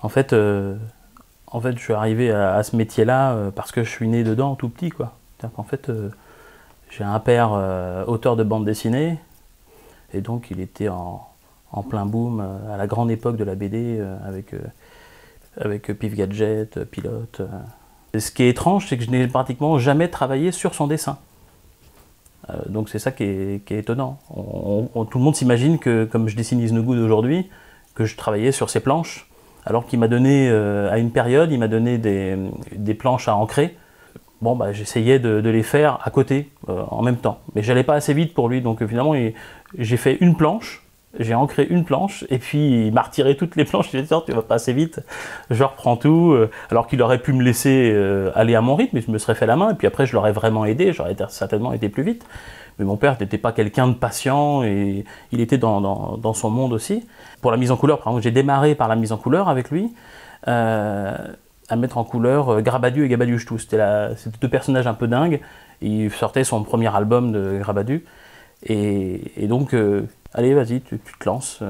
En fait, je suis arrivé à ce métier-là parce que je suis né dedans tout petit, quoi. En fait, j'ai un père auteur de bande dessinée, et donc il était en plein boom à la grande époque de la BD avec Pif Gadget, Pilote. Et ce qui est étrange, c'est que je n'ai pratiquement jamais travaillé sur son dessin. Donc c'est ça qui est étonnant. Tout le monde s'imagine que, comme je dessine Is No Good aujourd'hui, que je travaillais sur ses planches, alors qu'il m'a donné, à une période, il m'a donné des planches à ancrer. Bon, bah, j'essayais de les faire à côté, en même temps. Mais j'allais pas assez vite pour lui, donc finalement, j'ai fait une planche, j'ai ancré une planche, et puis il m'a retiré toutes les planches. Il m'a dit, tu vas pas assez vite, je reprends tout. Alors qu'il aurait pu me laisser aller à mon rythme, et je me serais fait la main, et puis après, je l'aurais vraiment aidé, j'aurais certainement été plus vite. Mais mon père n'était pas quelqu'un de patient, et il était dans son monde aussi. Pour la mise en couleur, par exemple, j'ai démarré par la mise en couleur avec lui, à mettre en couleur Grabadu et Gabadu Ch'tou. C'était deux personnages un peu dingues. Il sortait son premier album de Grabadu. Et donc, allez, vas-y, tu te lances.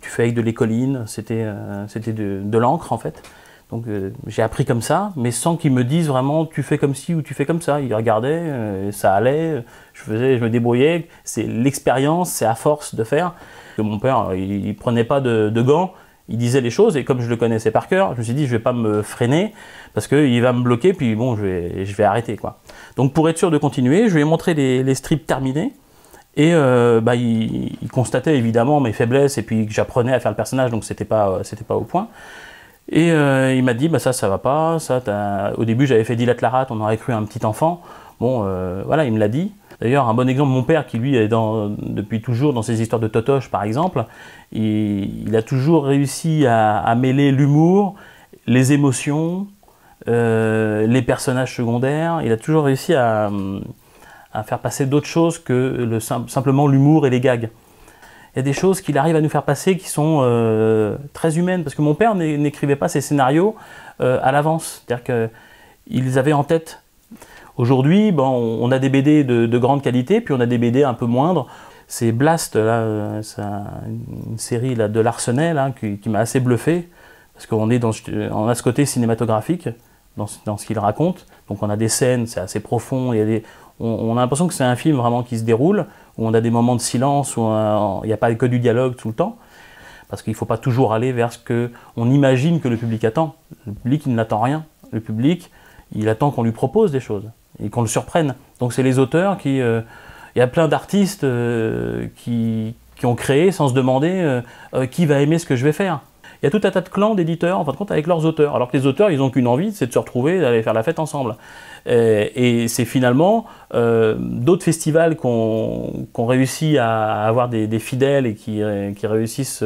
Tu fais avec de l'écoline. C'était de l'encre, en fait. Donc, j'ai appris comme ça, mais sans qu'ils me disent vraiment tu fais comme ci ou tu fais comme ça. Ils regardaient, ça allait, je me débrouillais. C'est l'expérience, c'est à force de faire. Que mon père, il prenait pas de gants. Il disait les choses, et comme je le connaissais par cœur, je me suis dit je vais pas me freiner parce qu'il va me bloquer, puis bon, je vais arrêter, quoi. Donc pour être sûr de continuer, je lui ai montré les strips terminés, et il constatait évidemment mes faiblesses, et puis que j'apprenais à faire le personnage, donc c'était pas au point. Et il m'a dit ça va pas, au début j'avais fait Dilat Larat, on aurait cru un petit enfant. Bon, voilà, il me l'a dit. D'ailleurs, un bon exemple, mon père, qui lui est depuis toujours dans ses histoires de Totoche, par exemple, il a toujours réussi à mêler l'humour, les émotions, les personnages secondaires. Il a toujours réussi à faire passer d'autres choses que simplement l'humour et les gags. Il y a des choses qu'il arrive à nous faire passer qui sont très humaines, parce que mon père n'écrivait pas ses scénarios à l'avance. C'est-à-dire qu'ils avaient en tête. Aujourd'hui, on a des BD de grande qualité, puis on a des BD un peu moindres. C'est Blast, là, c'est une série là, de Larsenet là, qui m'a assez bluffé, parce qu'on on a ce côté cinématographique dans ce qu'il raconte. Donc on a des scènes, c'est assez profond, on a l'impression que c'est un film vraiment qui se déroule, où on a des moments de silence, où il n'y a pas que du dialogue tout le temps, parce qu'il ne faut pas toujours aller vers ce qu'on imagine que le public attend. Le public, il n'attend rien. Le public, il attend qu'on lui propose des choses et qu'on le surprenne. Donc c'est les auteurs qui... il y a plein d'artistes qui ont créé sans se demander qui va aimer ce que je vais faire. Il y a tout un tas de clans d'éditeurs, en fin de compte, avec leurs auteurs. Alors que les auteurs, ils n'ont qu'une envie, c'est de se retrouver, d'aller faire la fête ensemble. Et c'est finalement d'autres festivals qui ont réussi à avoir des fidèles et qui réussissent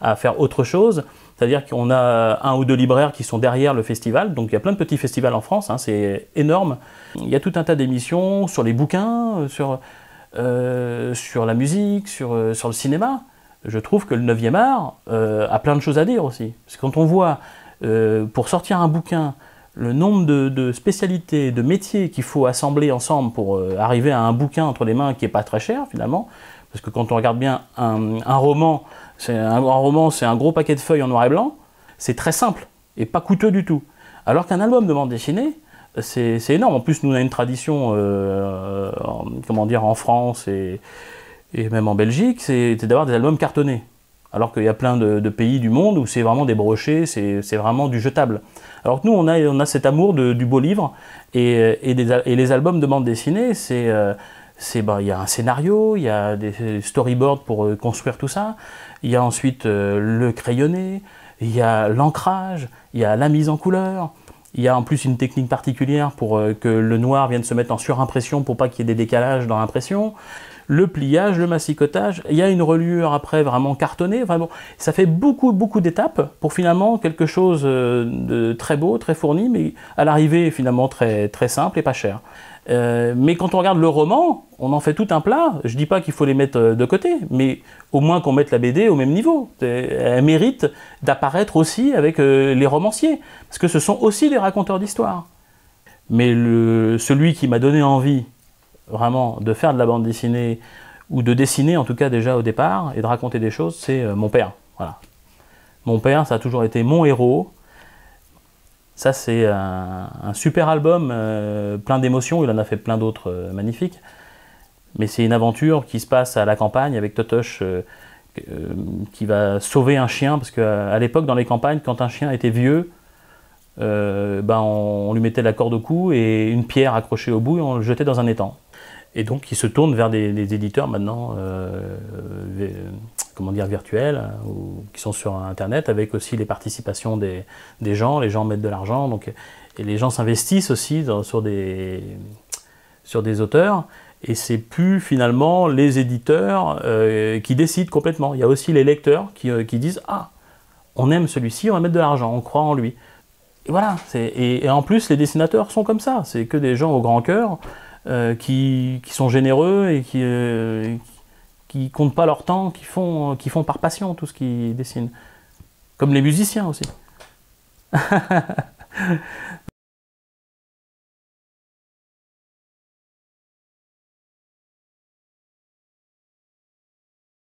à faire autre chose. C'est-à-dire qu'on a un ou deux libraires qui sont derrière le festival, donc il y a plein de petits festivals en France, hein, c'est énorme. Il y a tout un tas d'émissions sur les bouquins, sur la musique, sur le cinéma. Je trouve que le 9e art a plein de choses à dire aussi. Parce que quand on voit, pour sortir un bouquin, le nombre de spécialités, de métiers qu'il faut assembler ensemble pour arriver à un bouquin entre les mains qui n'est pas très cher finalement, parce que quand on regarde bien un roman, c'est un gros paquet de feuilles en noir et blanc, c'est très simple et pas coûteux du tout. Alors qu'un album de bande dessinée, c'est énorme. En plus, nous on a une tradition en France et même en Belgique, c'est d'avoir des albums cartonnés. Alors qu'il y a plein de pays du monde où c'est vraiment des brochés, c'est vraiment du jetable. Alors que nous, on a cet amour du beau livre, et les albums de bande dessinée, il y a un scénario, il y a des storyboards pour construire tout ça, il y a ensuite le crayonné, il y a l'ancrage, il y a la mise en couleur, il y a en plus une technique particulière pour que le noir vienne se mettre en surimpression pour pas qu'il y ait des décalages dans l'impression, le pliage, le massicotage, il y a une reliure après vraiment cartonnée. Enfin bon, ça fait beaucoup d'étapes pour finalement quelque chose de très beau, très fourni, mais à l'arrivée finalement très simple et pas cher. Mais quand on regarde le roman, on en fait tout un plat. Je dis pas qu'il faut les mettre de côté, mais au moins qu'on mette la BD au même niveau. Elle mérite d'apparaître aussi avec les romanciers, parce que ce sont aussi des raconteurs d'histoire. Mais celui qui m'a donné envie vraiment de faire de la bande dessinée, ou de dessiner en tout cas déjà au départ, et de raconter des choses, c'est mon père. Voilà. Mon père, ça a toujours été mon héros. Ça, c'est un super album, plein d'émotions. Il en a fait plein d'autres magnifiques. Mais c'est une aventure qui se passe à la campagne avec Totoche qui va sauver un chien. Parce qu'à l'époque, dans les campagnes, quand un chien était vieux, on lui mettait la corde au cou et une pierre accrochée au bout et on le jetait dans un étang. Et donc, il se tourne vers des éditeurs maintenant, comment dire, virtuels, ou qui sont sur Internet, avec aussi les participations des gens. Les gens mettent de l'argent, donc, et les gens s'investissent aussi sur des auteurs. Et c'est plus finalement les éditeurs qui décident complètement. Il y a aussi les lecteurs qui disent « Ah, on aime celui-ci, on va mettre de l'argent, on croit en lui ». Et voilà, et en plus les dessinateurs sont comme ça, c'est que des gens au grand cœur qui sont généreux et qui comptent pas leur temps, qui font par passion tout ce qu'ils dessinent. Comme les musiciens aussi.